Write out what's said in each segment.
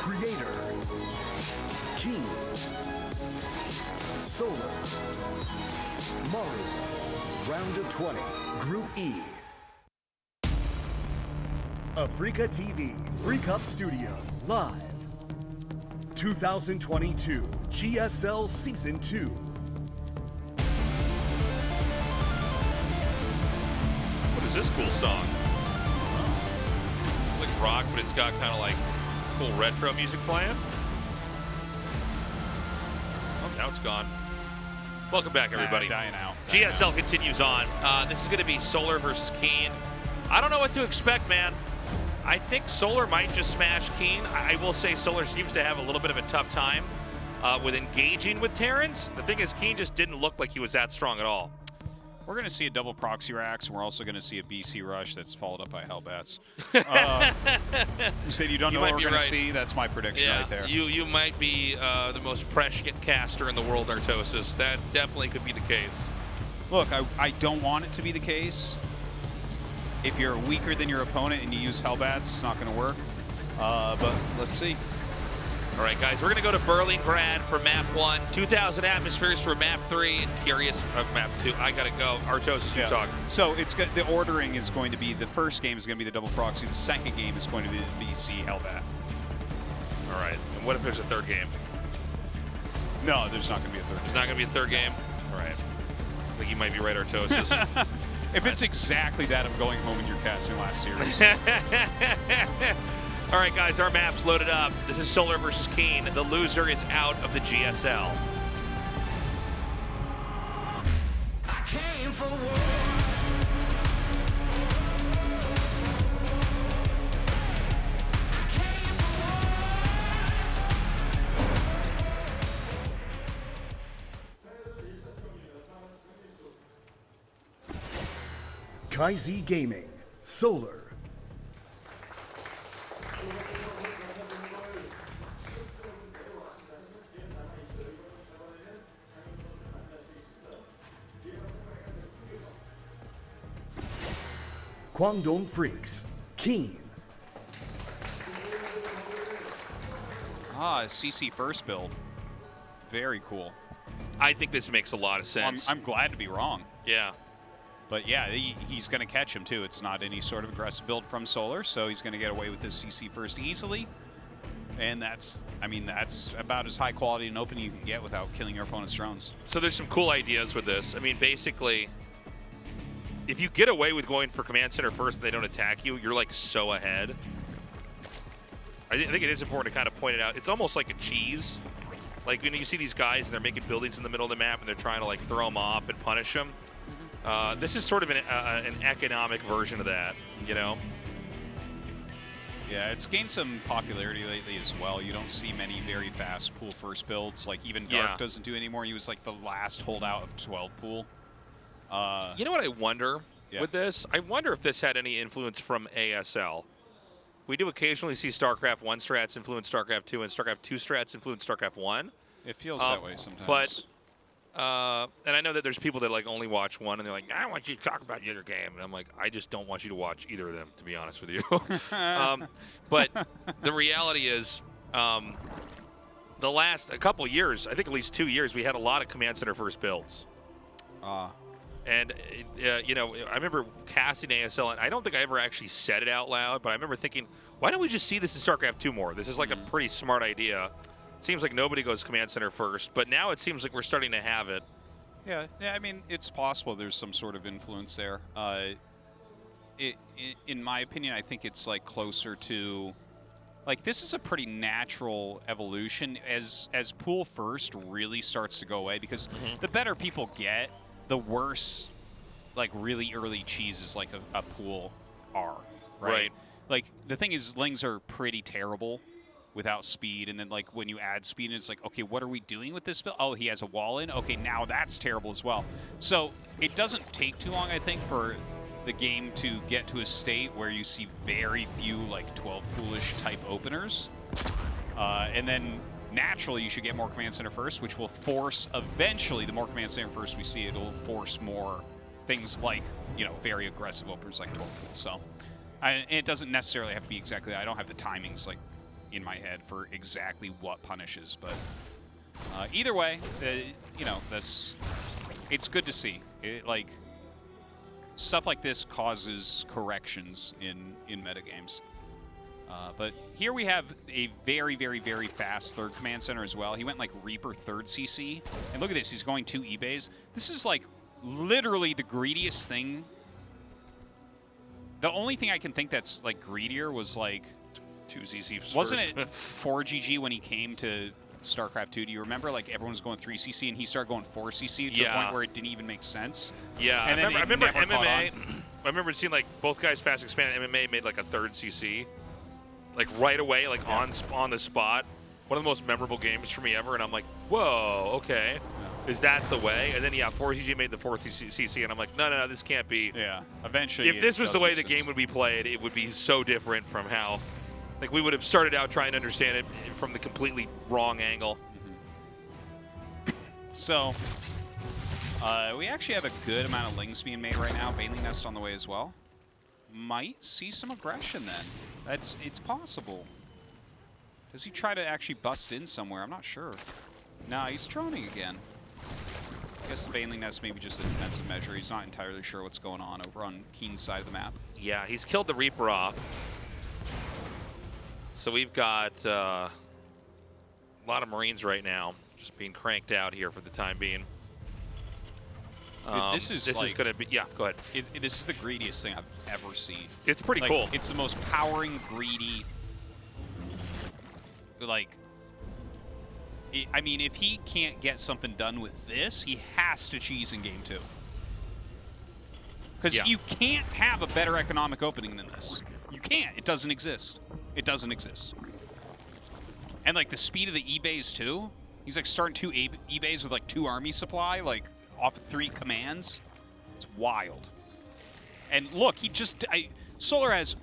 Creator, KeeN, Solar, Maru, Round of 20, Group E. Africa TV, Freak Up Studio, live. 2022 GSL Season 2. What is this cool song? It's like rock, but it's got kind of like cool retro music playing. Oh, now it's gone. Welcome back, everybody. Dying out. GSL continues on. This is going to be Solar versus KeeN. I don't know what to expect, man. I think Solar might just smash KeeN. I will say Solar seems to have a little bit of a tough time with engaging with Terrans. The thing is, KeeN just didn't look like he was that strong at all. We're going to see a double proxy racks, and we're also going to see a BC rush that's followed up by Hellbats. You said you don't know what we're going to see? That's my prediction right there. You might be the most prescient caster in the world, Artosis. That definitely could be the case. Look, I don't want it to be the case. If you're weaker than your opponent and you use Hellbats, it's not going to work. But let's see. All right, guys, we're going to go to Berlingrad for Map 1, 2,000 atmospheres for Map 3, and Curious of Map 2. I got to go. Artosis, you talk. So it's the ordering is going to be, the first game is going to be the double proxy. The second game is going to be the BC Hellbat. All right. And what if there's a third game? No, there's not going to be a third game. There's not going to be a third game? All right. I think you might be right, Artosis. If it's exactly that, I'm going home in your casting last series. All right, guys, our map's loaded up. This is Solar versus KeeN. The loser is out of the GSL. KaiZ Gaming, Solar. Guangdong Freaks, KeeN. CC first build. Very cool. I think this makes a lot of sense. I'm glad to be wrong. Yeah. But yeah, he's going to catch him too. It's not any sort of aggressive build from Solar, so he's going to get away with this CC first easily. And that's about as high quality and open you can get without killing your opponent's drones. So there's some cool ideas with this. I mean, basically, if you get away with going for command center first and they don't attack you, you're like so ahead. I think it is important to kind of point it out. It's almost like a cheese. Like when you see these guys and they're making buildings in the middle of the map and they're trying to like throw them off and punish them. This is sort of an economic version of that, you know? Yeah, it's gained some popularity lately as well. You don't see many very fast pool first builds. Like even Dark doesn't do anymore. He was like the last holdout of 12 pool. You know what I wonder with this? I wonder if this had any influence from ASL. We do occasionally see StarCraft 1 strats influence StarCraft 2 and StarCraft 2 strats influence StarCraft 1. It feels that way sometimes. But and I know that there's people that like only watch one and they're like, I want you to talk about the other game. And I'm like, I just don't want you to watch either of them, to be honest with you. But the reality is the last couple years, I think at least 2 years, we had a lot of command center first builds. And, you know, I remember casting ASL, and I don't think I ever actually said it out loud, but I remember thinking, why don't we just see this in StarCraft 2 more? This is like a pretty smart idea. Seems like nobody goes command center first, but now it seems like we're starting to have it. Yeah, I mean, it's possible there's some sort of influence there. In my opinion, I think it's like closer to, like this is a pretty natural evolution as pool first really starts to go away, because the better people get, the worse like really early cheeses like a pool are, right? Like the thing is, Lings are pretty terrible without speed, and then like when you add speed, it's like, okay, what are we doing with this build? Oh, he has a wall in. Okay, now that's terrible as well. So it doesn't take too long, I think, for the game to get to a state where you see very few like 12 poolish type openers, and then naturally you should get more command center first, which will force eventually, the more command center first we see, it'll force more things like, you know, very aggressive openers like 12 pool. So and it doesn't necessarily have to be exactly that. I don't have the timings like in my head for exactly what punishes, but either way, you know, it's good to see. Like, stuff like this causes corrections in metagames. But here we have a very, very, very fast third command center as well. He went like Reaper third CC. And look at this, he's going 2 eBays. This is like literally the greediest thing. The only thing I can think that's like greedier was like 2 CC. Wasn't it 4GG when he came to StarCraft 2? Do you remember like everyone was going 3 CC and he started going 4 CC to the point where it didn't even make sense? Yeah, and I remember MMA. I remember seeing like both guys fast expand. MMA made like a third CC, like right away, like on the spot. One of the most memorable games for me ever, and I'm like, whoa, okay. Is that the way? And then, yeah, 4GG made the 4th CC, and I'm like, no, this can't be. Yeah, eventually. If this was the way the game would be played, it would be so different from how, like, we would have started out trying to understand it from the completely wrong angle. So, we actually have a good amount of lings being made right now. Baneling Nest on the way as well. Might see some aggression then. It's possible. Does he try to actually bust in somewhere? I'm not sure. Nah, he's droning again. I guess the Baneling Nest may be just a defensive measure. He's not entirely sure what's going on over on KeeN's side of the map. Yeah, he's killed the Reaper off. So we've got a lot of Marines right now just being cranked out here for the time being. This is going to be, yeah, go ahead. This is the greediest thing I've ever seen. It's pretty like, cool. It's the most powering, greedy, like, I mean, if he can't get something done with this, he has to cheese in game 2. Because you can't have a better economic opening than this. You can't. It doesn't exist. It doesn't exist. And, like, the speed of the eBays, too. He's, like, starting 2 eBays with, like, 2 army supply, like, off of 3 commands. It's wild. And, look, he just... Solar has,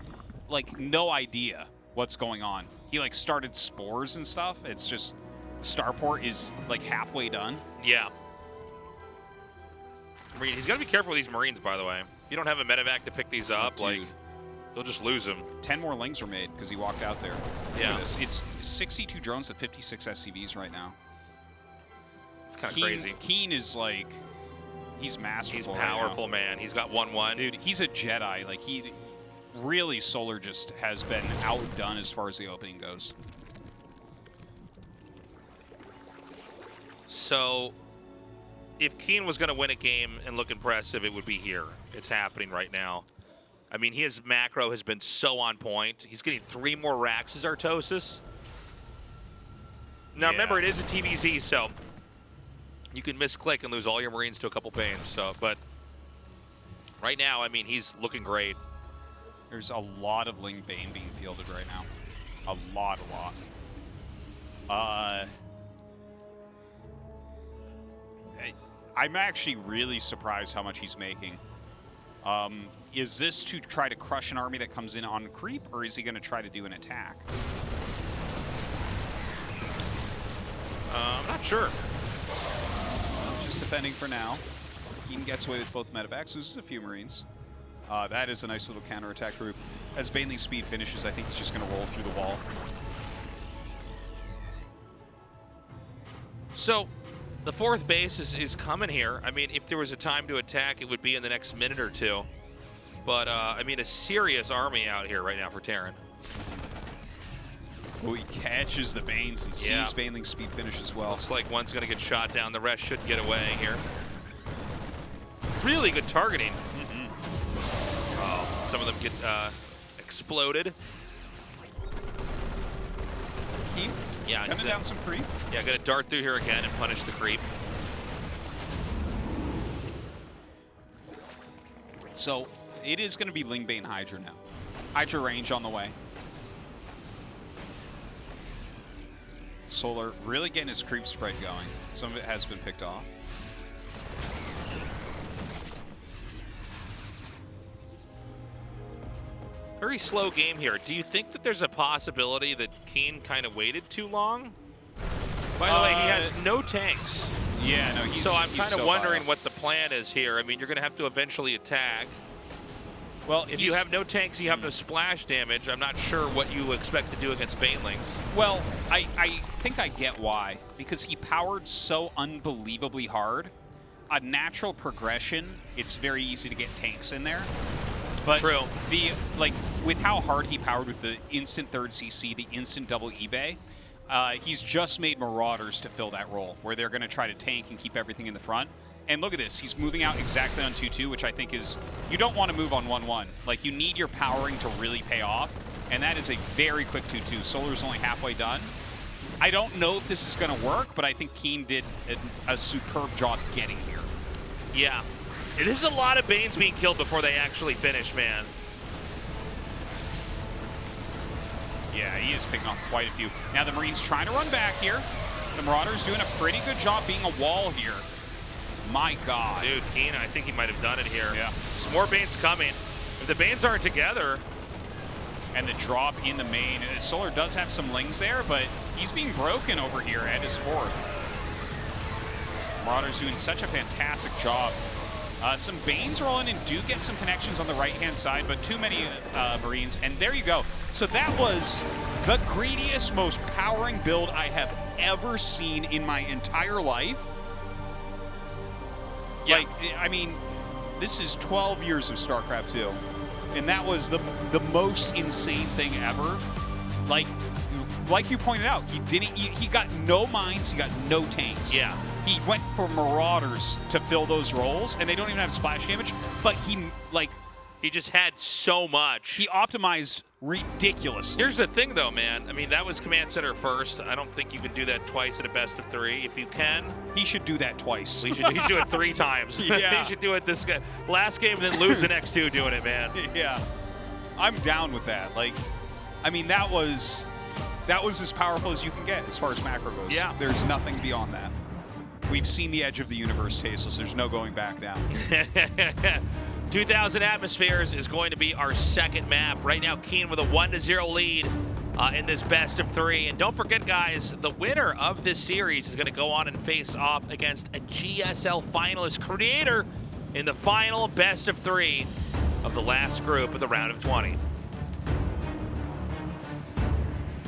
like, no idea what's going on. He, like, started spores and stuff. It's just... Starport is like halfway done. Yeah. He's got to be careful with these Marines, by the way. If you don't have a medevac to pick these up, like, you'll just lose them. 10 more lings were made because he walked out there. Yeah. It's 62 drones to 56 SCVs right now. It's kind of crazy. KeeN is like, he's masterful. He's powerful, right now. man. He's got 1-1. Dude, he's a Jedi. Like, he really, Solar just has been outdone as far as the opening goes. So, if KeeN was going to win a game and look impressive, it would be here. It's happening right now. I mean, his macro has been so on point. He's getting 3 more racks as Artosis. Now, remember, it is a TVZ, so you can misclick and lose all your Marines to a couple pains. So, but right now, I mean, he's looking great. There's a lot of Ling Bane being fielded right now. A lot. I'm actually really surprised how much he's making. Is this to try to crush an army that comes in on creep, or is he going to try to do an attack? I'm not sure. Just defending for now. KeeN gets away with both medevacs, loses a few Marines. That is a nice little counterattack group. As Baneling's speed finishes, I think he's just going to roll through the wall. So, the 4th base is coming here. I mean, if there was a time to attack, it would be in the next minute or 2. But, I mean, a serious army out here right now for Terran. Oh, he catches the Banes and sees Baneling's speed finish as well. Looks like one's going to get shot down. The rest should get away here. Really good targeting. Oh, some of them get exploded. KeeN? Yeah, coming down some creep. Yeah, gonna dart through here again and punish the creep. So it is going to be Lingbane Hydra now. Hydra range on the way. Solar really getting his creep spread going. Some of it has been picked off. Very slow game here. Do you think that there's a possibility that KeeN kind of waited too long? By the way, he has no tanks. Yeah, no, he's So I'm kind of wondering what what the plan is here. I mean, you're going to have to eventually attack. Well, if you have no tanks, you have no splash damage. I'm not sure what you expect to do against Banelings. Well, I think I get why. Because he powered so unbelievably hard. A natural progression, it's very easy to get tanks in there. But True. With how hard he powered with the instant third CC, the instant double eBay, he's just made Marauders to fill that role, where they're going to try to tank and keep everything in the front. And look at this, he's moving out exactly on 2-2, which I think is, you don't want to move on 1-1. Like, you need your powering to really pay off, and that is a very quick 2-2. Solar's only halfway done. I don't know if this is going to work, but I think KeeN did a superb job getting here. Yeah. There's a lot of Banes being killed before they actually finish, man. Yeah, he is picking off quite a few. Now the Marines trying to run back here. The Marauders doing a pretty good job being a wall here. My God. Dude, KeeN, I think he might have done it here. Yeah. Some more Banes coming. If the Banes aren't together. And the drop in the main. Solar does have some lings there, but he's being broken over here at his fourth. Marauders doing such a fantastic job. Some Banes roll in and do get some connections on the right-hand side, but too many Marines. And there you go. So that was the greediest, most powering build I have ever seen in my entire life. Yeah. Like, I mean, this is 12 years of StarCraft 2. And that was the most insane thing ever. Like you pointed out, he got no mines, he got no tanks. Yeah. He went for Marauders to fill those roles, and they don't even have splash damage, but he just had so much. He optimized ridiculously. Here's the thing, though, man. I mean, that was Command Center first. I don't think you can do that twice at a best of 3. If you can, he should do that twice. He should do it 3 times. Yeah. He should do it this last game and then lose the next 2 doing it, man. Yeah. I'm down with that. Like, I mean, that was as powerful as you can get as far as macro goes. Yeah. There's nothing beyond that. We've seen the edge of the universe, Tasteless. There's no going back down. 2,000 Atmospheres is going to be our second map. Right now, KeeN with a 1-0 lead in this best of 3. And don't forget, guys, the winner of this series is going to go on and face off against a GSL finalist Creator in the final best of 3 of the last group of the round of 20.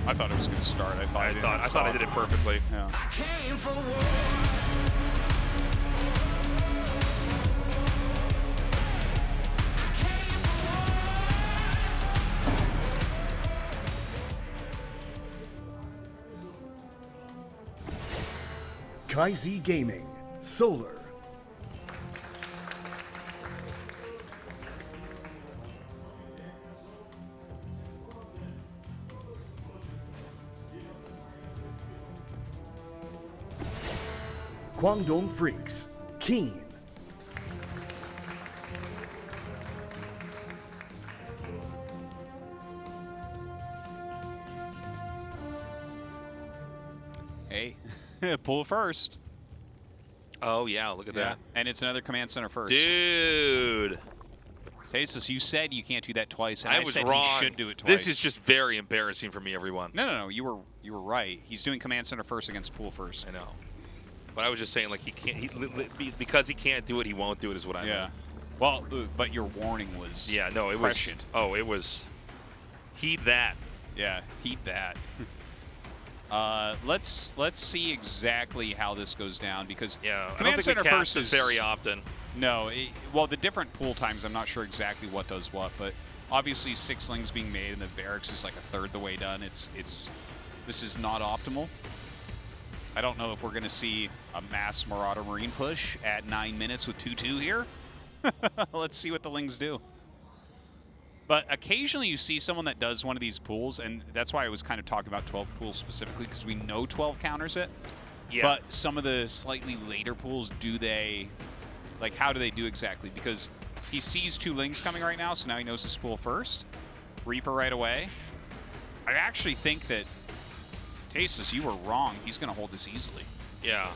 I thought it was going to start. I thought I did it perfectly. Yeah. KaiZ Gaming, Solar. Guangdong Freaks, KeeN. Hey, pull first. Oh, yeah, look at that. And it's another command center first. Dude. Tasteless, you said you can't do that twice, and I was said wrong. he should do it twice. This is just very embarrassing for me, everyone. No, you were right. He's doing command center first against pool first. I know. But I was just saying, like, he can't, because he can't do it, he won't do it is what I meant. Well, but your warning was prescient. It was, heed that. Yeah, heed that. Let's see exactly how this goes down, because command center first is very often. No, well, the different pool times, I'm not sure exactly what does what, but obviously 6 lings being made and the barracks is like a third the way done. This is not optimal. I don't know if we're going to see a mass Marauder Marine push at 9 minutes with 2-2 here. Let's see what the lings do. But occasionally you see someone that does one of these pools, and that's why I was kind of talking about 12 pools specifically, because we know 12 counters it. Yeah. But some of the slightly later pools, how do they do exactly? Because he sees 2 lings coming right now, so now he knows to spool first. Reaper right away. I actually think that, Tasteless, you were wrong. He's going to hold this easily. Yeah.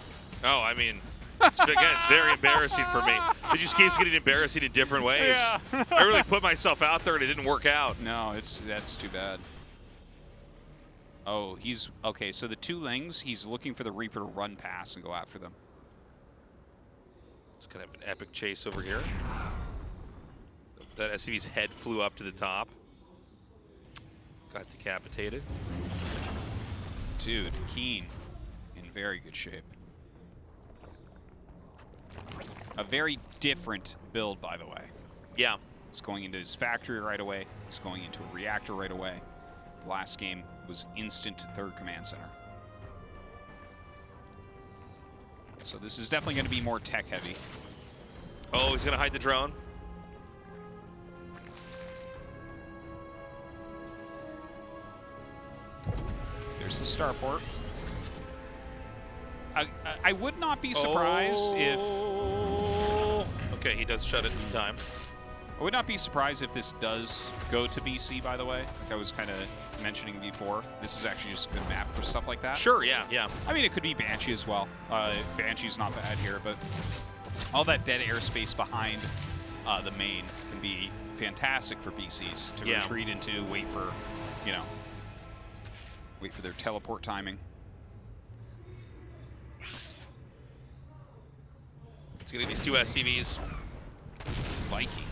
Oh, I mean, it's very embarrassing for me. It just keeps getting embarrassing in different ways. Yeah. I really put myself out there and it didn't work out. No, that's too bad. Oh, okay, so the 2 lings, he's looking for the Reaper to run past and go after them. It's going to have an epic chase over here. That SCV's head flew up to the top. Got decapitated. Dude, KeeN in very good shape. A very different build, by the way. Yeah. He's going into his factory right away. He's going into a reactor right away. The last game was instant third command center. So this is definitely going to be more tech heavy. Oh, he's going to hide the drone. There's the starport. I would not be surprised if... Okay, he does shut it in time. I would not be surprised if this does go to BC, by the way. Like I was kind of mentioning before. This is actually just a good map for stuff like that. Sure, yeah, yeah. I mean, it could be Banshee as well. Banshee's not bad here, but all that dead airspace behind the main can be fantastic for BCs to retreat into, wait for, you know, wait for their teleport timing. It's going to be these two SCVs. Viking.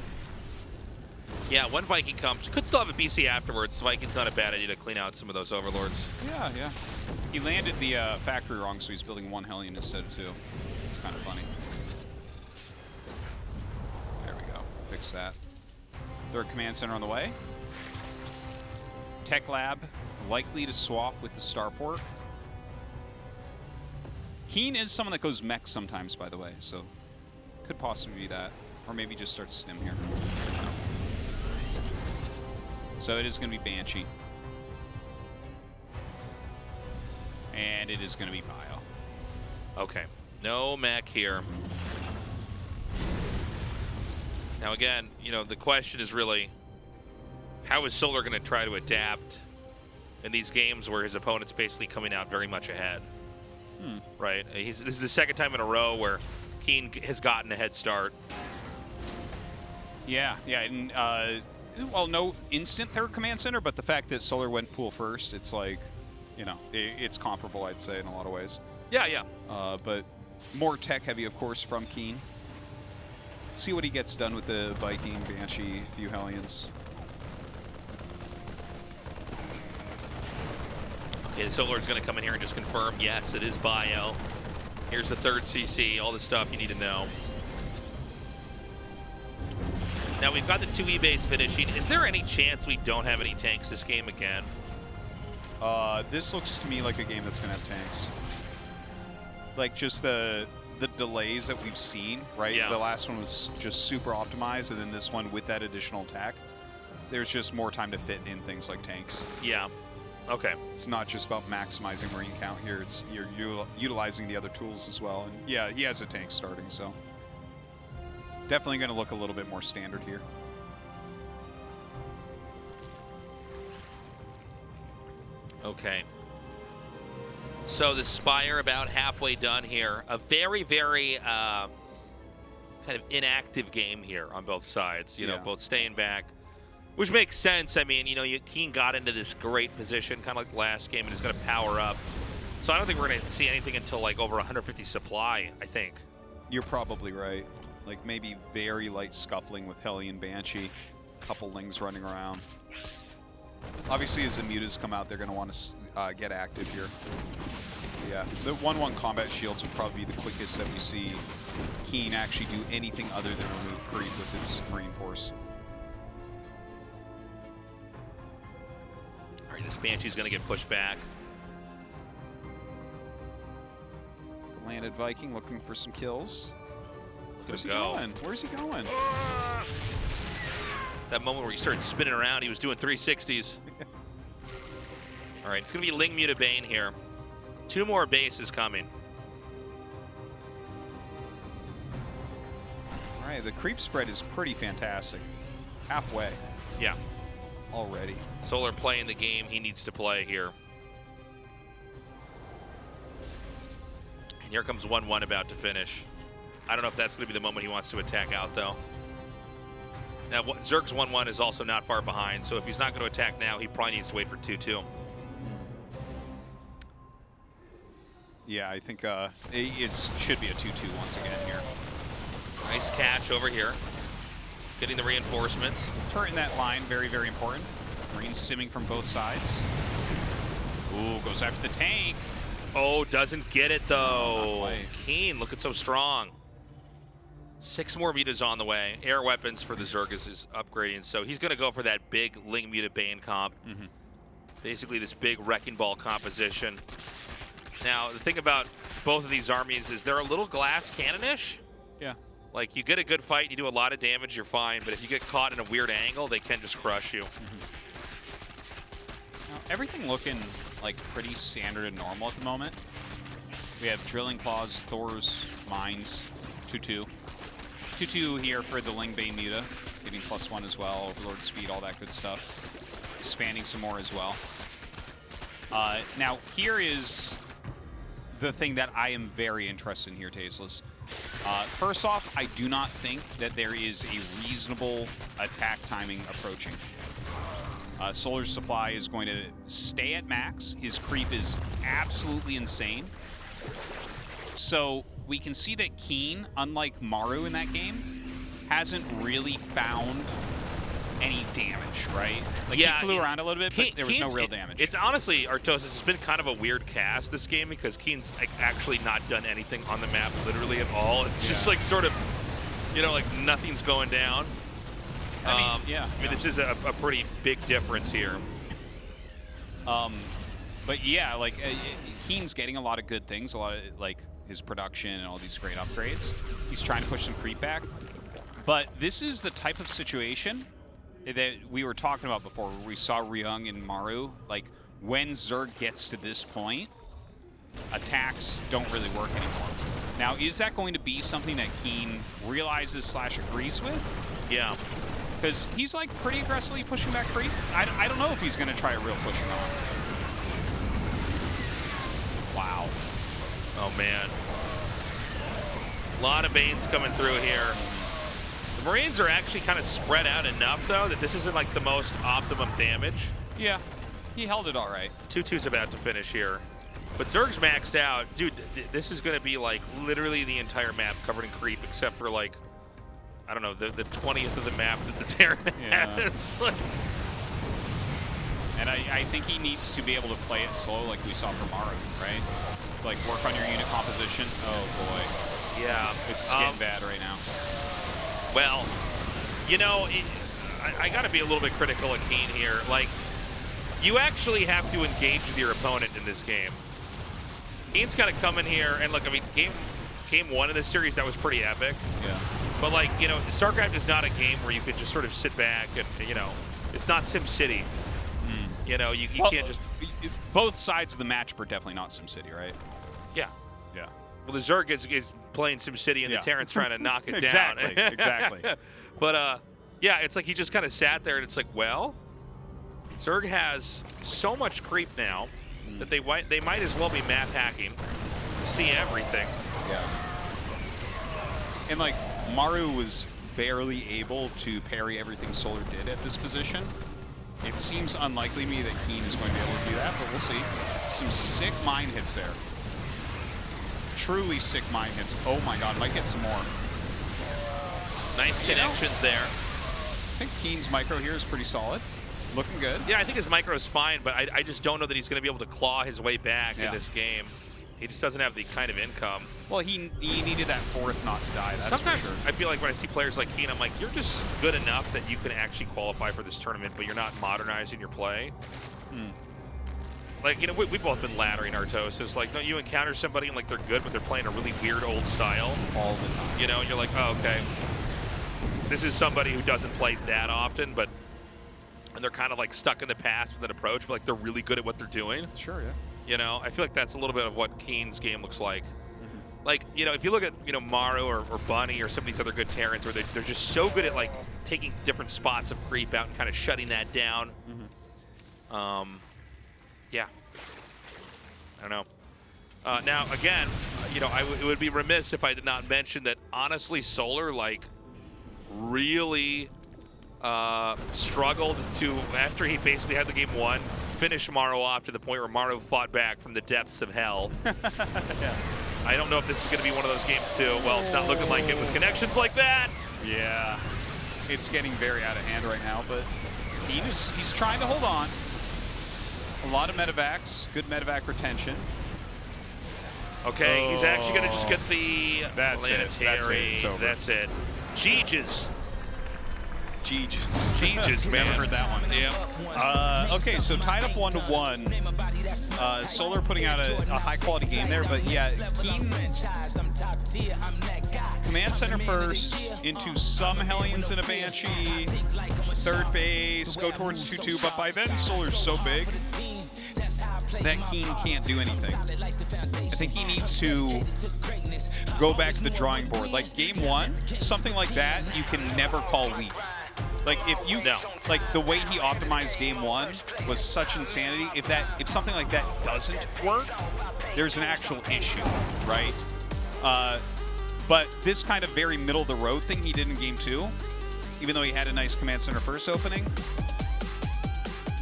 Yeah, one Viking comes. Could still have a BC afterwards. Viking's not a bad idea to clean out some of those overlords. Yeah, yeah. He landed the factory wrong, so he's building one Hellion instead of two. It's kind of funny. There we go. Fix that. Third command center on the way. Tech lab likely to swap with the starport. KeeN is someone that goes mech sometimes, by the way, so could possibly be that. Or maybe just start stim here. So it is going to be Banshee. And it is going to be Bio. Okay. No mech here. Now again, you know, the question is really, how is Solar going to try to adapt in these games where his opponent's basically coming out very much ahead? Right? This is the second time in a row where KeeN has gotten a head start. Yeah, yeah, and well, no instant third command center, but the fact that Solar went pool first, it's like, you know, it's comparable, I'd say, in a lot of ways. Yeah, yeah. But more tech heavy, of course, from KeeN. See what he gets done with the Viking, Banshee, few Hellions. Okay, the Solar's going to come in here and just confirm, yes, it is Bio. Here's the third CC, all the stuff you need to know. Now we've got the 2E base finishing. Is there any chance we don't have any tanks this game again? This looks to me like a game that's going to have tanks. Like just the delays that we've seen, right? Yeah. The last one was just super optimized, and then this one with that additional attack, there's just more time to fit in things like tanks. Yeah. Okay. It's not just about maximizing marine count here. It's you're utilizing the other tools as well. And yeah, he has a tank starting, so definitely going to look a little bit more standard here. Okay. So the Spire about halfway done here. A very, very kind of inactive game here on both sides. You know, both staying back, which makes sense. I mean, you know, KeeN got into this great position, kind of like last game, and is going to power up. So I don't think we're going to see anything until like over 150 supply, I think. You're probably right. Like maybe very light scuffling with Hellion Banshee, couple Lings running around. Obviously, as the mutas come out, they're going to want to get active here. Yeah, the 1-1 combat shields will probably be the quickest that we see KeeN actually do anything other than remove creep with his Marine Force. All right, this Banshee's going to get pushed back. The landed Viking looking for some kills. Where's he go. going? Where's he going? That moment where he started spinning around, he was doing 360s. All right, it's going to be Ling Mutabane here. 2 more bases coming. All right, the creep spread is pretty fantastic. Halfway. Yeah. Already. Solar playing the game he needs to play here. And here comes 1-1 about to finish. I don't know if that's going to be the moment he wants to attack out, though. Now, Zerg's 1-1 is also not far behind, so if he's not going to attack now, he probably needs to wait for 2-2. Yeah, I think it should be a 2-2 once again here. Nice catch over here. Getting the reinforcements. Turret in that line, very, very important. Marines stimming from both sides. Ooh, goes after the tank. Oh, doesn't get it though. Oh, KeeN looking so strong. 6 more mutas on the way. Air weapons for the Zerg is upgrading, so he's going to go for that big Ling Muta Bane comp. Basically this big Wrecking Ball composition. Now, the thing about both of these armies is they're a little glass cannon-ish. Yeah. Like, you get a good fight, you do a lot of damage, you're fine, but if you get caught in a weird angle, they can just crush you. Now, everything looking like pretty standard and normal at the moment. We have Drilling Claws, Thor's Mines, 2-2. 2-2 here for the Ling Bane Muta, getting +1 as well, Overlord speed, all that good stuff. Expanding some more as well. Now, here is the thing that I am very interested in here, Tasteless. First off, I do not think that there is a reasonable attack timing approaching. Solar's supply is going to stay at max. His creep is absolutely insane. So we can see that KeeN, unlike Maru in that game, hasn't really found any damage, right? Like, yeah, he flew around a little bit, but there was no real damage. It's honestly, Artosis, it's been kind of a weird cast this game because KeeN's like, actually not done anything on the map literally at all. It's just like sort of, you know, like nothing's going down. I mean, this is a pretty big difference here. But yeah, like KeeN's getting a lot of good things, a lot of like his production and all these great upgrades. He's trying to push some creep back. But this is the type of situation that we were talking about before, where we saw Ryung and Maru. Like, when Zerg gets to this point, attacks don't really work anymore. Now, is that going to be something that KeeN realizes / agrees with? Yeah. Because he's like pretty aggressively pushing back creep. I don't know if he's going to try a real pushing on. Wow. Oh, man. A lot of Banes coming through here. The Marines are actually kind of spread out enough, though, that this isn't like the most optimum damage. Yeah, he held it all right. 2-2's about to finish here. But Zerg's maxed out. Dude, this is going to be like literally the entire map covered in creep, except for like, I don't know, the 20th of the map that the Terran has. And I think he needs to be able to play it slow like we saw from Maru, right? Like, work on your unit composition. Oh, boy. Yeah. This is getting bad right now. Well, you know, I got to be a little bit critical of KeeN here. Like, you actually have to engage with your opponent in this game. KeeN's got to come in here and look, I mean, game 1 of this series, that was pretty epic. Yeah. But, like, you know, StarCraft is not a game where you can just sort of sit back and, you know, it's not SimCity. You know, you can't just... Both sides of the match are definitely not SimCity, right? Yeah. Yeah. Well, the Zerg is playing SimCity and the Terran's trying to knock it exactly, down. Exactly. But, yeah, it's like he just kind of sat there and it's like, well, Zerg has so much creep now that they might as well be map hacking, see everything. Yeah. And, like, Maru was barely able to parry everything Solar did at this position. It seems unlikely to me that KeeN is going to be able to do that, but we'll see. Some sick mine hits there. Truly sick mine hits. Oh my god, might get some more. Nice connections there. I think KeeN's micro here is pretty solid. Looking good. Yeah, I think his micro is fine, but I just don't know that he's going to be able to claw his way back in this game. He just doesn't have the kind of income. Well, he needed that 4th not to die, that's Sometimes for sure. I feel like when I see players like KeeN, I'm like, you're just good enough that you can actually qualify for this tournament, but you're not modernizing your play. Like, you know, we've both been laddering Artosis. Like, don't you encounter somebody and, like, they're good, but they're playing a really weird old style? All the time. You know, and you're like, oh, okay. This is somebody who doesn't play that often, but and they're kind of, like, stuck in the past with an approach, but, like, they're really good at what they're doing. Sure, yeah. You know, I feel like that's a little bit of what KeeN's game looks like. Like, you know, if you look at, you know, Maru or Bunny or some of these other good Terrans where they're just so good at, like, taking different spots of creep out and kind of shutting that down. Yeah. I don't know. Now, again, you know, it would be remiss if I did not mention that, honestly, Solar, like, really struggled to, after he basically had the game won, finish Maru off to the point where Maru fought back from the depths of hell. I don't know if this is going to be one of those games, too. Well, it's not looking like it with connections like that. Yeah. it's getting very out of hand right now, but he's trying to hold on. A lot of medevacs, good medevac retention. Okay, he's actually going to just get the planetary. It's over. That's it. Jeeges. Jeeges, man. Never heard that one. Yeah. Okay, so tied up 1-1. Solar putting out a high-quality game there, but yeah, KeeN command center first, into some Hellions and a Banshee, third base, go towards 2-2, but by then Solar's so big that KeeN can't do anything. I think he needs to go back to the drawing board. Like game 1, something like that you can never call weak. Like if you like the way he optimized game 1 was such insanity. If something like that doesn't work, there's an actual issue, right? But this kind of very middle of the road thing he did in game 2, even though he had a nice command center first opening,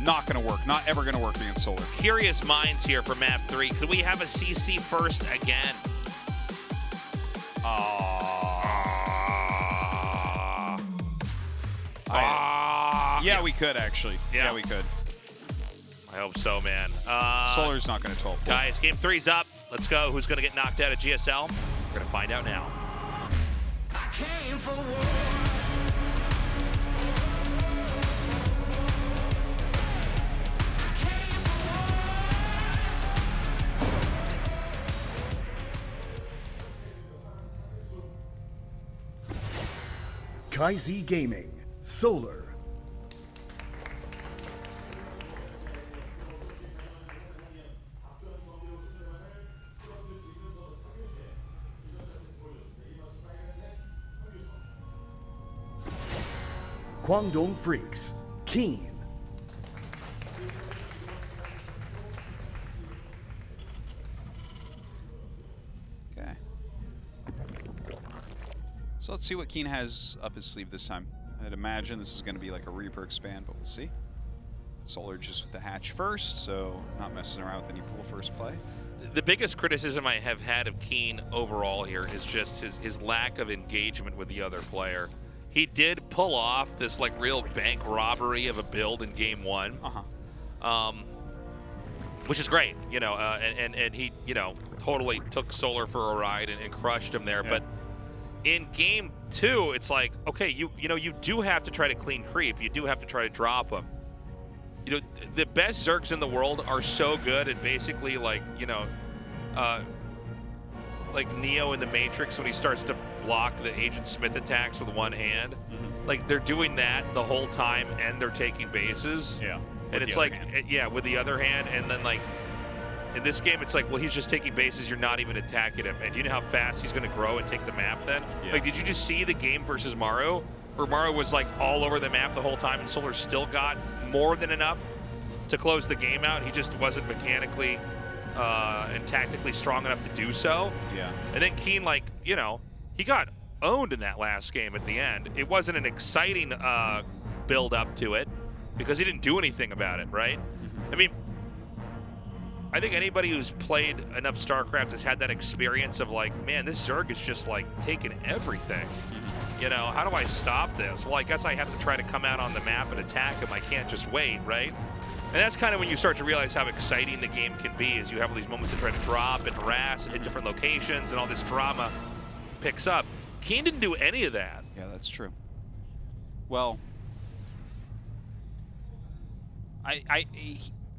not gonna work. Not ever gonna work against Solar. Curious minds here for map 3. Could we have a CC first again? Yeah, we could actually. Yeah, we could. I hope so, man. Solar's not going to 12. Guys, game 3's up. Let's go. Who's going to get knocked out of GSL? We're going to find out now. KaiZ Gaming, Solar. Kwangdong Freaks, KeeN. Okay. So let's see what KeeN has up his sleeve this time. I'd imagine this is going to be like a Reaper expand, but we'll see. Solar just with the hatch first, so not messing around with any pool first play. The biggest criticism I have had of KeeN overall here is just his lack of engagement with the other player. He did pull off this like real bank robbery of a build in game 1, which is great, you know, and he, you know, totally took Solar for a ride and crushed him there. Yeah. But in game 2, it's like, okay, you know, you do have to try to clean creep. You do have to try to drop him. You know, the best Zergs in the world are so good at basically like, you know, like Neo in the Matrix when he starts to block the Agent Smith attacks with one hand. Like they're doing that the whole time and they're taking bases. Yeah. And it's like, yeah, with the other hand. And then like in this game, it's like, well, he's just taking bases. You're not even attacking him. And do you know how fast he's going to grow and take the map then? Yeah. Like, did you just see the game versus Maru? Where Maru was like all over the map the whole time and Solar still got more than enough to close the game out. He just wasn't mechanically and tactically strong enough to do so. Yeah. And then KeeN, like, you know, he got owned in that last game at the end. It wasn't an exciting build up to it because he didn't do anything about it, right? I mean, I think anybody who's played enough StarCraft has had that experience of like, man, this Zerg is just like taking everything. You know, how do I stop this? Well, I guess I have to try to come out on the map and attack him. I can't just wait, right? And that's kind of when you start to realize how exciting the game can be, is you have all these moments to try to drop and harass and hit different locations and all this drama picks up. KeeN didn't do any of that. Yeah, that's true. Well,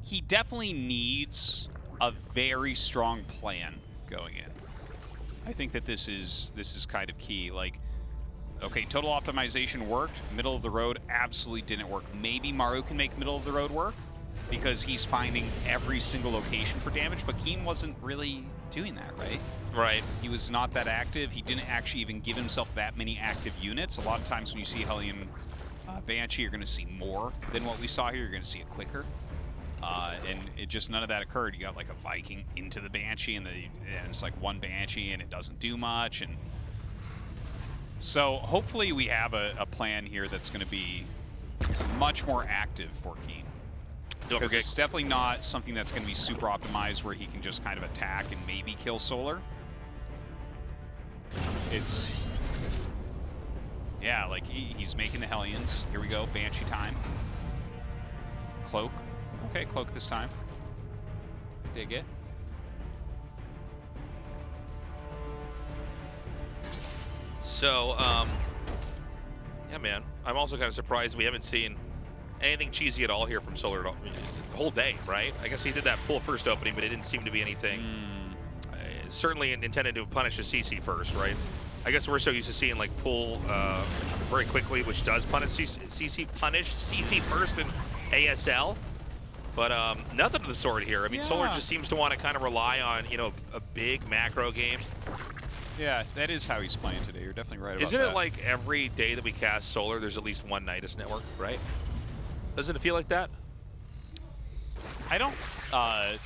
he definitely needs a very strong plan going in. I think that this is kind of key. Like, okay, total optimization worked. Middle of the road absolutely didn't work. Maybe Maru can make middle of the road work because he's finding every single location for damage, but KeeN wasn't really doing that, right? Right. He was not that active. He didn't actually even give himself that many active units. A lot of times when you see Hellion Banshee, you're going to see more than what we saw here. You're going to see it quicker. And it just, none of that occurred. You got like a Viking into the Banshee, and it's like one Banshee, and it doesn't do much. And so hopefully we have a plan here that's going to be much more active for KeeN. Because it's definitely not something that's going to be super optimized where he can just kind of attack and maybe kill Solar. It's Yeah, like he's making the Hellions. Here we go, Banshee time. Cloak. Okay, Cloak this time. Dig it. So, yeah, man. I'm also kind of surprised we haven't seen anything cheesy at all here from Solar at all. The whole day, right? I guess he did that pull first opening, but it didn't seem to be anything. Certainly intended to punish a CC first, right? I guess we're so used to seeing like pull very quickly, which does punish CC first in ASL. But nothing of the sort here. I mean, Solar just seems to want to kind of rely on, you know, a big macro game. Yeah, that is how he's playing today. You're definitely right about Isn't that. it like every day that we cast Solar, there's at least one Nidus network, right? Doesn't it feel like that? I don't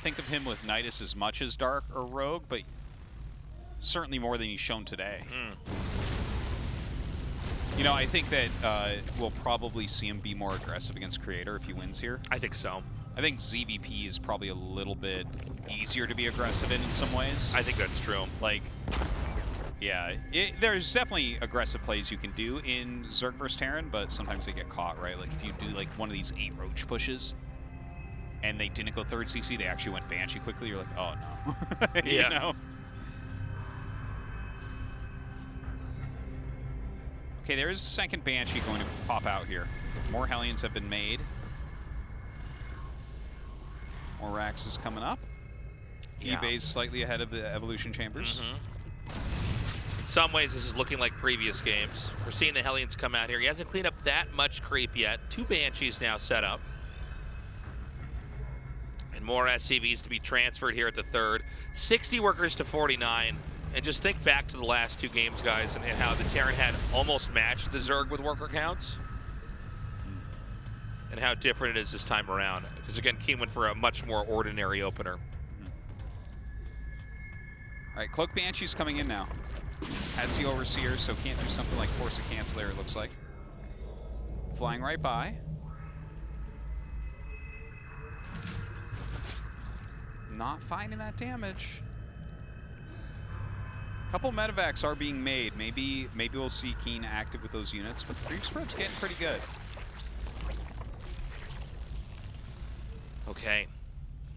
think of him with Nidus as much as Dark or Rogue, but certainly more than he's shown today. You know, I think that we'll probably see him be more aggressive against Creator if he wins here. I think so. I think ZVP is probably a little bit easier to be aggressive in some ways. I think that's true. Like, yeah, there's definitely aggressive plays you can do in Zerg vs. Terran, but sometimes they get caught, right? Like if you do like one of these 8 Roach pushes and they didn't go 3rd CC, they actually went Banshee quickly, you're like, oh no. You know? Okay, there is a second Banshee going to pop out here. More Hellions have been made. More Rax is coming up. eBay's slightly ahead of the Evolution Chambers. In some ways, this is looking like previous games. We're seeing the Hellions come out here. He hasn't cleaned up that much creep yet. 2 Banshees now set up. And more SCVs to be transferred here at the 3rd. 60 workers to 49. And just think back to the last 2 games, guys, and how the Terran had almost matched the Zerg with worker counts. And how different it is this time around. Because again, KeeN went for a much more ordinary opener. All right, Cloak Banshee's coming in now. Has the Overseer, so can't do something like force a cancel there, it looks like. Flying right by. Not finding that damage. Couple medevacs are being made. Maybe we'll see KeeN active with those units, but the creep spread's getting pretty good. Okay.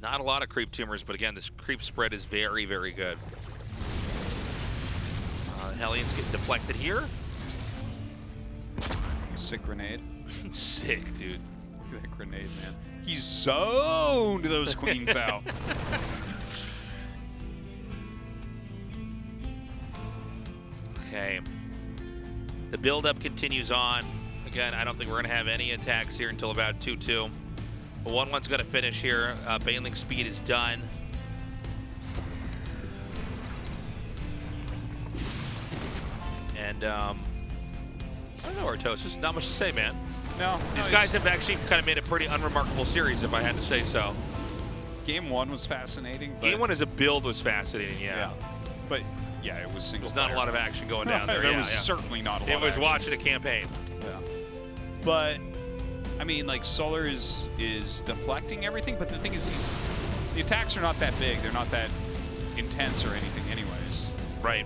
Not a lot of creep tumors, but again, this creep spread is very, very good. Hellions get deflected here. Sick grenade. Sick, dude. Look at that grenade, man. He zoned those queens out. Okay. The build-up continues on. Again, I don't think we're going to have any attacks here until about 2-2. But 1-1's going to finish here. Baneling speed is done. And, I don't know, Artos. There's not much to say, man. No. These guys have actually kind of made a pretty unremarkable series, if I had to say so. Game 1 was fascinating. Game 1 as a build was fascinating, yeah. But, yeah, it was single There's not a lot of action going down there. There was certainly not a lot It was of action. watching a campaign. Yeah. But, I mean, like, Solar is deflecting everything, but the thing is, the attacks are not that big. They're not that intense or anything anyways. Right.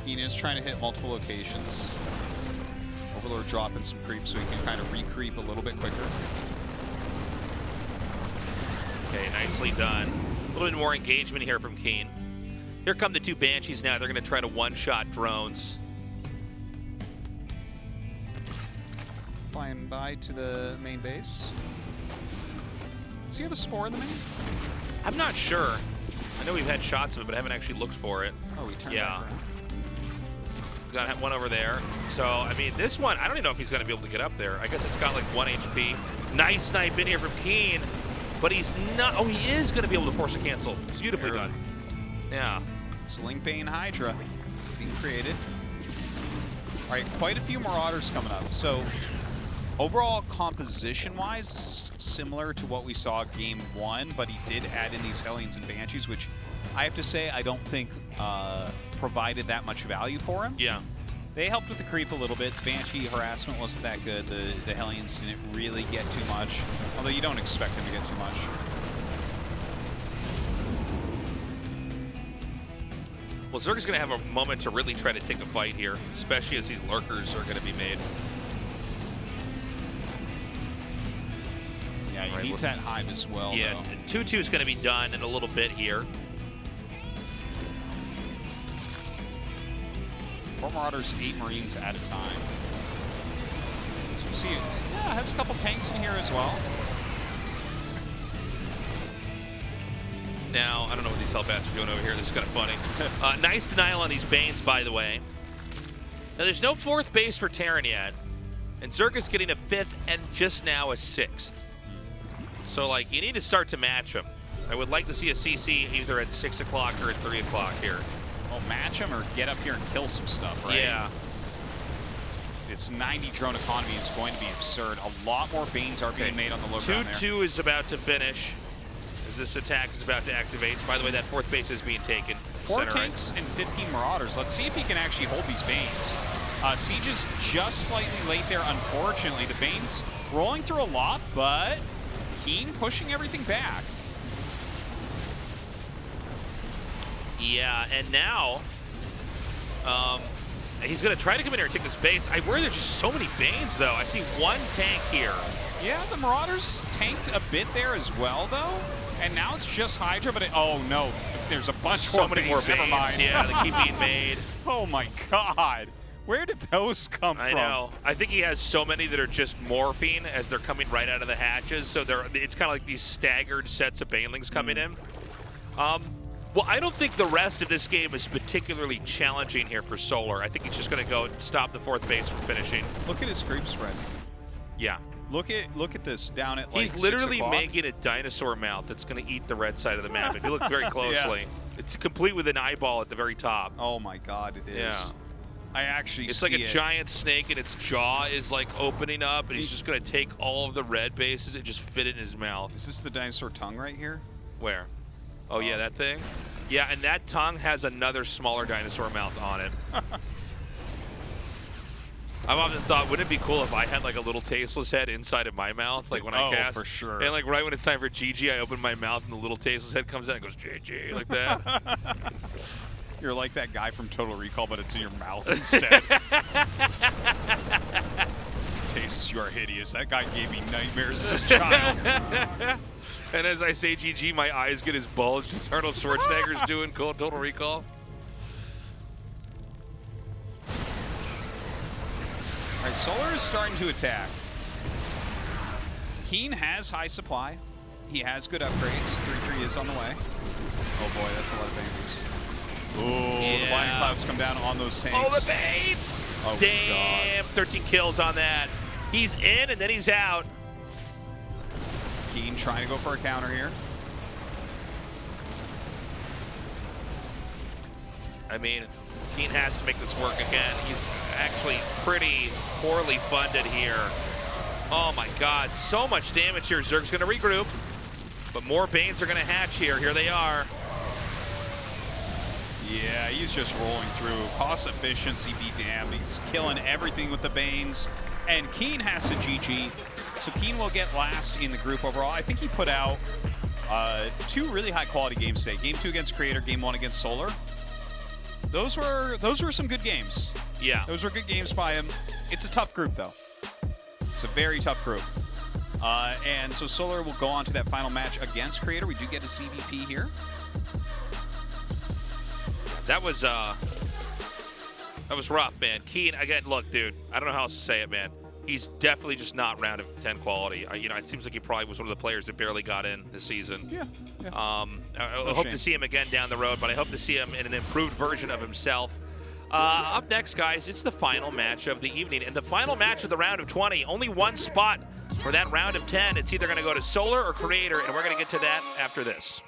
KeeN is trying to hit multiple locations. Overlord dropping some creep so he can kind of re-creep a little bit quicker. Okay, nicely done. A little bit more engagement here from KeeN. Here come the 2 Banshees now. They're going to try to one-shot drones. Flying by to the main base. Does he have a spore in the main? I'm not sure. I know we've had shots of it, but I haven't actually looked for it. Oh, he turned Yeah. back around. He's got one over there. So, I mean, this one, I don't even know if he's going to be able to get up there. I guess it's got like 1 HP. Nice snipe in here from KeeN, but he's not. Oh, he is going to be able to force a cancel. It's beautifully done. Yeah. Sling Bane Hydra being created. All right, quite a few Marauders coming up. So, overall composition-wise, similar to what we saw Game 1, but he did add in these Hellions and Banshees, which I have to say I don't think provided that much value for him. Yeah. They helped with the creep a little bit. Banshee harassment wasn't that good. The Hellions didn't really get too much, although you don't expect them to get too much. Well, Zerg's going to have a moment to really try to take a fight here, especially as these lurkers are going to be made. Yeah, he needs that hive as well. Yeah, 2-2 is going to be done in a little bit here. 4 Marauders, 8 Marines at a time. So we'll see, yeah, has a couple tanks in here as well. Now, I don't know what these Hellbats are doing over here. This is kind of funny. Nice denial on these Banes, by the way. Now, there's no 4th base for Terran yet. And Zerg is getting a 5th and just now a 6th. So, like, you need to start to match them. I would like to see a CC either at 6 o'clock or at 3 o'clock here. Well, match them or get up here and kill some stuff, right? Yeah. This 90 drone economy is going to be absurd. A lot more Banes are being made on the low ground there. 2-2 is about to finish as this attack is about to activate. By the way, that 4th base is being taken. 4 tanks and 15 Marauders. Let's see if he can actually hold these Banes. Siege is just slightly late there, unfortunately. The Banes rolling through a lot, but KeeN pushing everything back. Yeah, and now he's going to try to come in here and take this base. I worry there's just so many Banes, though. I see 1 tank here. Yeah, the Marauders tanked a bit there as well, though. And now it's just Hydra, but oh no, there's a bunch more Banes. Never mind. Yeah, they keep being made. Oh my God. Where did those come from? I know. I think he has so many that are just morphing as they're coming right out of the hatches. So it's kind of like these staggered sets of Banelings coming in. Well, I don't think the rest of this game is particularly challenging here for Solar. I think he's just going to go and stop the 4th base from finishing. Look at his creep spread. Yeah. Look at this down at like He's literally making a dinosaur mouth that's going to eat the red side of the map. If you look very closely, it's complete with an eyeball at the very top. Oh my God, it is. Yeah. I actually It's like a giant snake, and its jaw is like opening up, and he's just going to take all of the red bases and just fit it in his mouth. Is this the dinosaur tongue right here? Where? Oh, yeah, that thing? Yeah, and that tongue has another smaller dinosaur mouth on it. I've often thought, wouldn't it be cool if I had like a little tasteless head inside of my mouth, like when I cast? Oh, for sure. And like right when it's time for GG, I open my mouth and the little tasteless head comes out and goes GG like that. You're like that guy from Total Recall, but it's in your mouth instead. Tastes, you are hideous. That guy gave me nightmares as a child. And as I say GG, my eyes get as bulged as Arnold Schwarzenegger's doing Total Recall. All right, Solar is starting to attack. KeeN has high supply. He has good upgrades. 3-3 is on the way. Oh boy, that's a lot of Banes. Oh, yeah. The Blinding Clouds come down on those tanks. Oh, the Banes! Oh, damn, God. 13 kills on that. He's in and then he's out. KeeN trying to go for a counter here. I mean, KeeN has to make this work again. He's actually pretty poorly funded here. Oh my God, so much damage here. Zerg's gonna regroup, but more Banes are gonna hatch here. Here they are. Yeah, he's just rolling through. Cost efficiency be damned. He's killing everything with the Banes. And KeeN has to GG. So KeeN will get last in the group overall. I think he put out 2 really high quality games today. Game 2 against Creator, Game 1 against Solar. Those were some good games. Yeah. Those were good games by him. It's a tough group though. It's a very tough group. And so Solar will go on to that final match against Creator. We do get a CVP here. That was rough, man. KeeN, again, look, dude, I don't know how else to say it, man. He's definitely just not round of 10 quality. You know, it seems like he probably was one of the players that barely got in this season. Yeah. I hope to see him again down the road, but I hope to see him in an improved version of himself. Up next, guys, it's the final match of the evening. And the final match of the round of 20, only one spot for that round of 10. It's either going to go to Solar or Creator, and we're going to get to that after this.